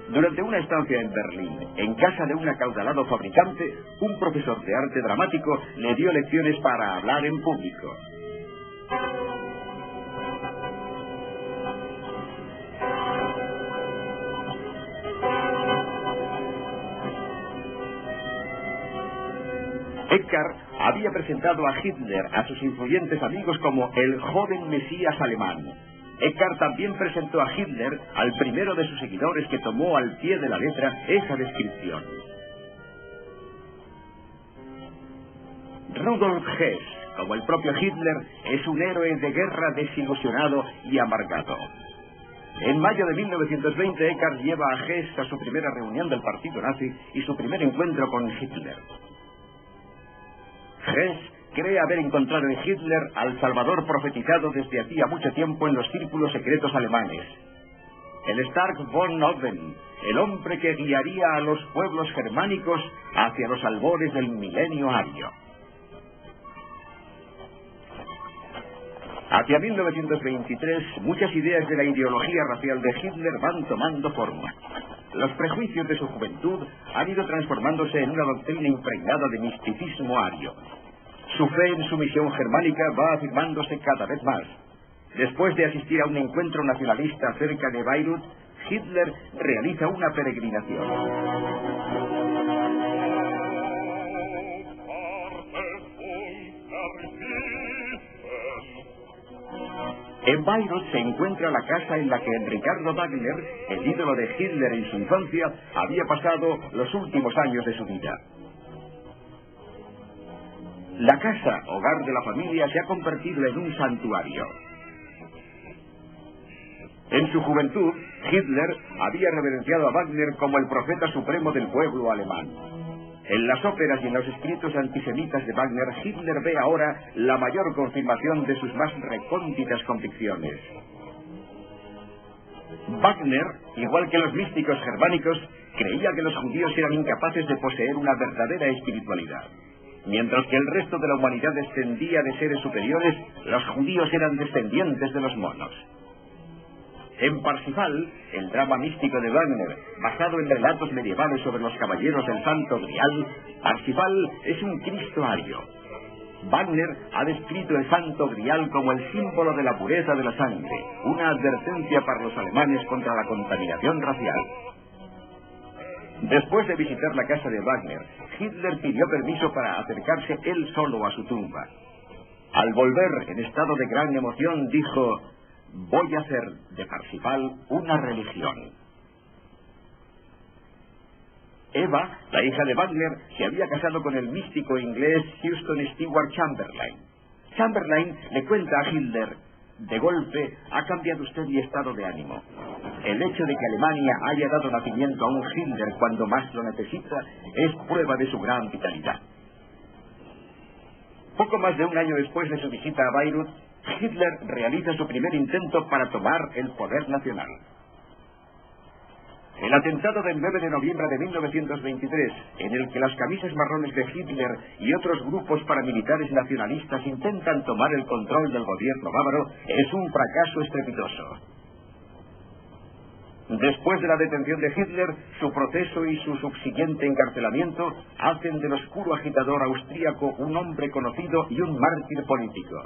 Durante una estancia en Berlín, en casa de un acaudalado fabricante, un profesor de arte dramático le dio lecciones para hablar en público. Eckart había presentado a Hitler a sus influyentes amigos como el joven mesías alemán. Eckart también presentó a Hitler al primero de sus seguidores que tomó al pie de la letra esa descripción. Rudolf Hess, como el propio Hitler, es un héroe de guerra desilusionado y amargado. En mayo de 1920, Eckart lleva a Hess a su primera reunión del partido nazi y su primer encuentro con Hitler. Hess cree haber encontrado en Hitler al Salvador profetizado desde hacía mucho tiempo en los círculos secretos alemanes. El Stark von Oven, el hombre que guiaría a los pueblos germánicos hacia los albores del milenio ario. Hacia 1923, muchas ideas de la ideología racial de Hitler van tomando forma. Los prejuicios de su juventud han ido transformándose en una doctrina impregnada de misticismo ario. Su fe en su misión germánica va afirmándose cada vez más. Después de asistir a un encuentro nacionalista cerca de Bayreuth, Hitler realiza una peregrinación. En Bayreuth se encuentra la casa en la que Ricardo Wagner, el ídolo de Hitler en su infancia, había pasado los últimos años de su vida. La casa, hogar de la familia, se ha convertido en un santuario. En su juventud, Hitler había reverenciado a Wagner como el profeta supremo del pueblo alemán. En las óperas y en los escritos antisemitas de Wagner, Hitler ve ahora la mayor confirmación de sus más recónditas convicciones. Wagner, igual que los místicos germánicos, creía que los judíos eran incapaces de poseer una verdadera espiritualidad. Mientras que el resto de la humanidad descendía de seres superiores, los judíos eran descendientes de los monos. En Parsifal, el drama místico de Wagner, basado en relatos medievales sobre los caballeros del Santo Grial, Parsifal es un Cristo ario. Wagner ha descrito el Santo Grial como el símbolo de la pureza de la sangre, una advertencia para los alemanes contra la contaminación racial. Después de visitar la casa de Wagner, Hitler pidió permiso para acercarse él solo a su tumba. Al volver, en estado de gran emoción, dijo: «Voy a hacer de Parsifal una religión». Eva, la hija de Wagner, se había casado con el místico inglés Houston Stewart Chamberlain. Chamberlain le cuenta a Hitler: «De golpe ha cambiado usted mi estado de ánimo. El hecho de que Alemania haya dado nacimiento a un Hitler cuando más lo necesita es prueba de su gran vitalidad». Poco más de un año después de su visita a Bayreuth, Hitler realiza su primer intento para tomar el poder nacional. El atentado del 9 de noviembre de 1923, en el que las camisas marrones de Hitler y otros grupos paramilitares nacionalistas intentan tomar el control del gobierno bávaro, es un fracaso estrepitoso. Después de la detención de Hitler, su proceso y su subsiguiente encarcelamiento hacen del oscuro agitador austríaco un hombre conocido y un mártir político.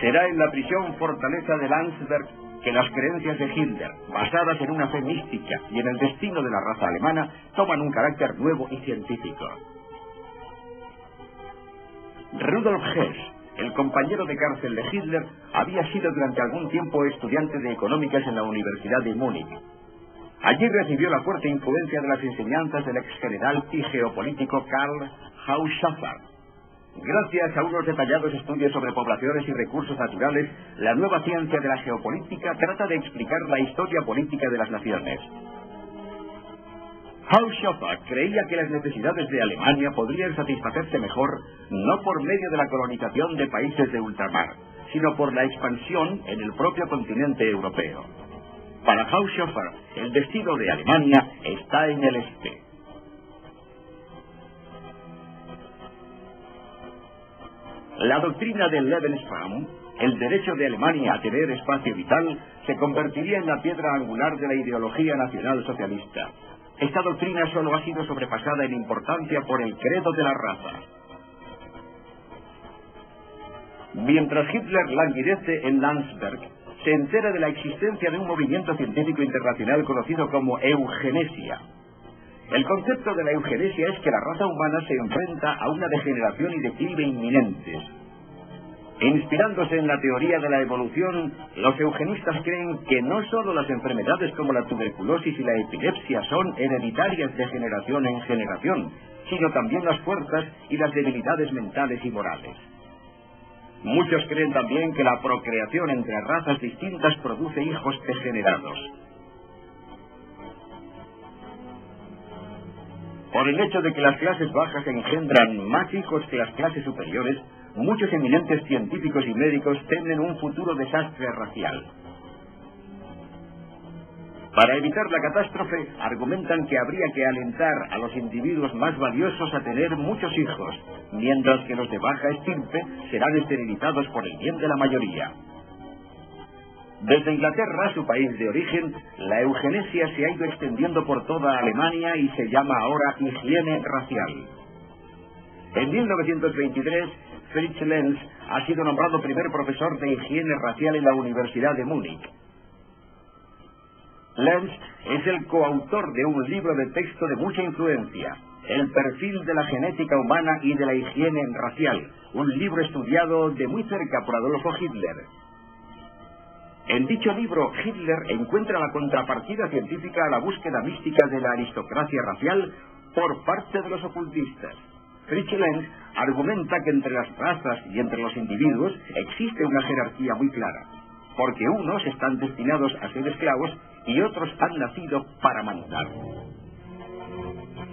Será en la prisión fortaleza de Landsberg que las creencias de Hitler, basadas en una fe mística y en el destino de la raza alemana, toman un carácter nuevo y científico. Rudolf Hess, el compañero de cárcel de Hitler, había sido durante algún tiempo estudiante de económicas en la Universidad de Múnich. Allí recibió la fuerte influencia de las enseñanzas del ex general y geopolítico Karl Haushofer. Gracias a unos detallados estudios sobre poblaciones y recursos naturales, la nueva ciencia de la geopolítica trata de explicar la historia política de las naciones. Haushofer creía que las necesidades de Alemania podrían satisfacerse mejor no por medio de la colonización de países de ultramar, sino por la expansión en el propio continente europeo. Para Haushofer, el destino de Alemania está en el este. La doctrina de Lebensraum, el derecho de Alemania a tener espacio vital, se convertiría en la piedra angular de la ideología nacional socialista. Esta doctrina solo ha sido sobrepasada en importancia por el credo de la raza. Mientras Hitler languidece en Landsberg, se entera de la existencia de un movimiento científico internacional conocido como eugenesia. El concepto de la eugenesia es que la raza humana se enfrenta a una degeneración y declive inminentes. Inspirándose en la teoría de la evolución, los eugenistas creen que no solo las enfermedades como la tuberculosis y la epilepsia son hereditarias de generación en generación, sino también las fuerzas y las debilidades mentales y morales. Muchos creen también que la procreación entre razas distintas produce hijos degenerados. Por el hecho de que las clases bajas engendran más hijos que las clases superiores, muchos eminentes científicos y médicos temen un futuro desastre racial. Para evitar la catástrofe, argumentan que habría que alentar a los individuos más valiosos a tener muchos hijos, mientras que los de baja estirpe serán esterilizados por el bien de la mayoría. Desde Inglaterra, su país de origen, la eugenesia se ha ido extendiendo por toda Alemania y se llama ahora higiene racial. En 1923, Fritz Lenz ha sido nombrado primer profesor de higiene racial en la Universidad de Múnich. Lenz es el coautor de un libro de texto de mucha influencia, El perfil de la genética humana y de la higiene racial, un libro estudiado de muy cerca por Adolfo Hitler. En dicho libro, Hitler encuentra la contrapartida científica a la búsqueda mística de la aristocracia racial por parte de los ocultistas. Fritz Lenz argumenta que entre las razas y entre los individuos existe una jerarquía muy clara, porque unos están destinados a ser esclavos y otros han nacido para mandar.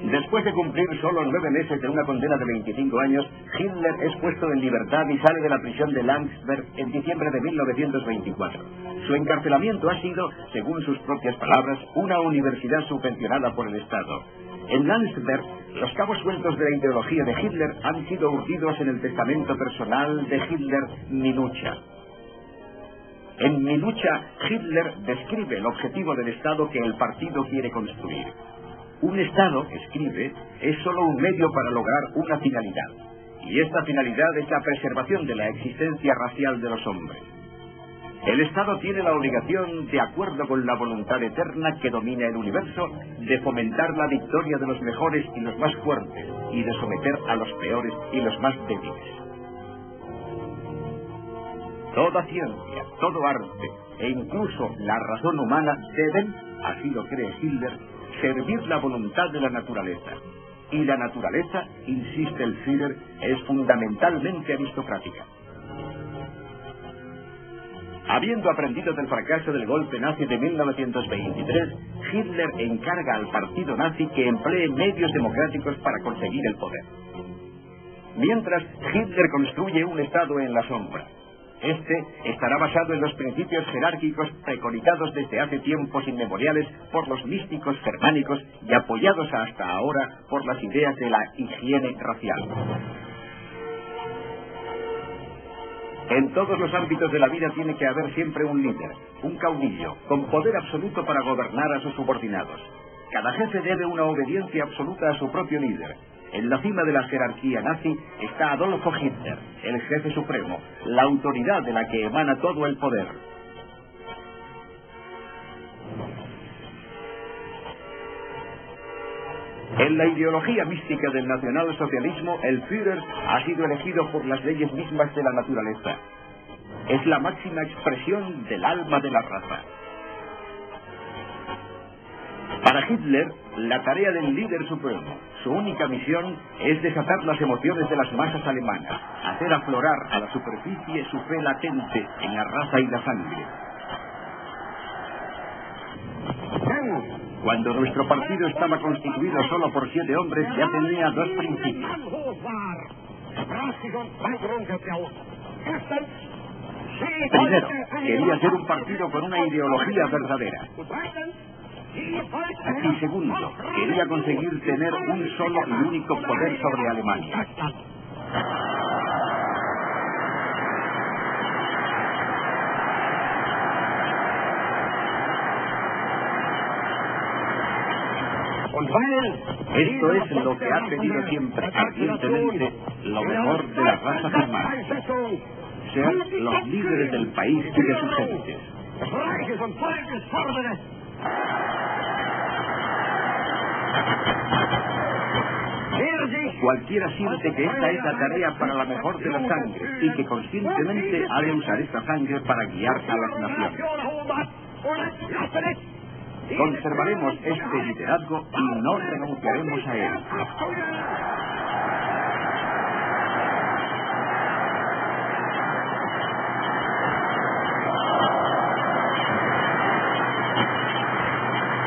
Después de cumplir solo 9 meses de una condena de 25 años, Hitler es puesto en libertad y sale de la prisión de Landsberg en diciembre de 1924. Su encarcelamiento ha sido, según sus propias palabras, una universidad subvencionada por el Estado. En Landsberg, los cabos sueltos de la ideología de Hitler han sido urdidos en el testamento personal de Hitler, Minucha. En Minucha, Hitler describe el objetivo del Estado que el partido quiere construir. Un Estado, escribe, es solo un medio para lograr una finalidad, y esta finalidad es la preservación de la existencia racial de los hombres. El Estado tiene la obligación, de acuerdo con la voluntad eterna que domina el universo, de fomentar la victoria de los mejores y los más fuertes, y de someter a los peores y los más débiles. Toda ciencia, todo arte, e incluso la razón humana deben, así lo cree Hitler, servir la voluntad de la naturaleza. Y la naturaleza, insiste el Führer, es fundamentalmente aristocrática. Habiendo aprendido del fracaso del golpe nazi de 1923, Hitler encarga al partido nazi que emplee medios democráticos para conseguir el poder. Mientras, Hitler construye un Estado en la sombra. Este estará basado en los principios jerárquicos preconizados desde hace tiempos inmemoriales por los místicos germánicos y apoyados hasta ahora por las ideas de la higiene racial. En todos los ámbitos de la vida tiene que haber siempre un líder, un caudillo, con poder absoluto para gobernar a sus subordinados. Cada jefe debe una obediencia absoluta a su propio líder. En la cima de la jerarquía nazi está Adolfo Hitler, el jefe supremo, la autoridad de la que emana todo el poder. En la ideología mística del nacionalsocialismo, el Führer ha sido elegido por las leyes mismas de la naturaleza. Es la máxima expresión del alma de la raza. Para Hitler, la tarea del líder supremo, su única misión, es desatar las emociones de las masas alemanas, hacer aflorar a la superficie su fe latente en la raza y la sangre. Cuando nuestro partido estaba constituido solo por 7 hombres, ya tenía 2 principios. Primero, quería ser un partido con una ideología verdadera. Y segundo, quería conseguir tener un solo y único poder sobre Alemania. Esto es lo que ha pedido siempre ardientemente lo mejor de la raza germánica. Ser los líderes del país y de sus gentes. Cualquiera siente que esta es la tarea para la mejor de las sangres y que conscientemente ha de usar esta sangre para guiar a las naciones. Conservaremos este liderazgo y no renunciaremos a él.